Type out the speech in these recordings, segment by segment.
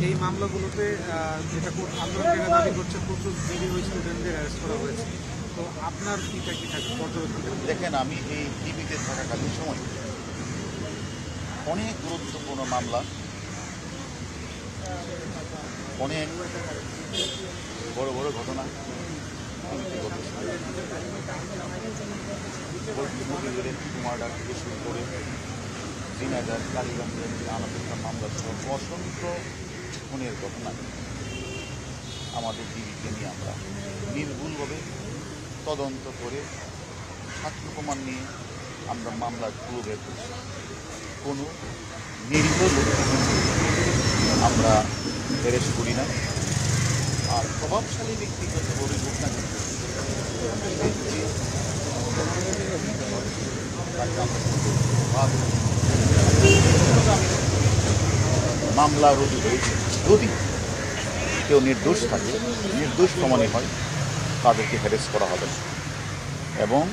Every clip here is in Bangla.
এই মামলাগুলোতে যেটা আন্দোলনকারীরা দাবি করছে প্রচুর জিডি ওই স্টুডেন্টদের অ্যারেস্ট করা হয়েছে। তো আপনার এটা কি থাকে পর্যবেক্ষণ? দেখেন, আমি এই টিভিতে থাকাকালীন সময় অনেক গুরুত্বপূর্ণ মামলা, অনেক বড় বড় ঘটনা টিভিতে ঘটেছে। কুমারডার থেকে শুরু করে দিনাজপুর, কালীগঞ্জের আনাপেক্ষা মামলা সহ অসংখ্য খুনের ঘটনা আমাদের টিভিকে নিয়ে আমরা নির্ভুলভাবে তদন্ত করে সাক্ষ্য প্রমাণ নিয়ে আমরা মামলার পুরো বের করছি। কোনো নিরীহ লোককে আমরা অ্যারেস্ট করি না। আর প্রভাবশালী ব্যক্তিগত অভিযোগ না মামলা রুজু হয়েছে। যদি কেউ নির্দোষ থাকে, নির্দোষ প্রমাণিত হয়, তাদেরকে হ্যারেস করা হবে না। এবং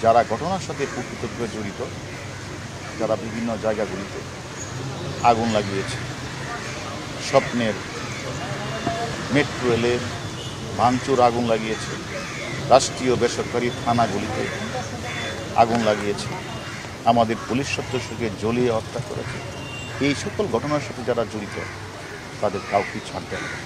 যারা ঘটনার সাথে প্রকৃতভাবে জড়িত, যারা বিভিন্ন জায়গাগুলিতে আগুন লাগিয়েছে, স্বপ্নের মেট্রো রেলের ভাঙচুর আগুন লাগিয়েছে, রাষ্ট্রীয় বেসরকারি থানাগুলিতে আগুন লাগিয়েছে, আমাদের পুলিশ সদস্যকে জ্বলিয়ে হত্যা করেছে, এই সকল ঘটনার সাথে যারা জড়িত তাদের কাউকে ছাড়তে হবে।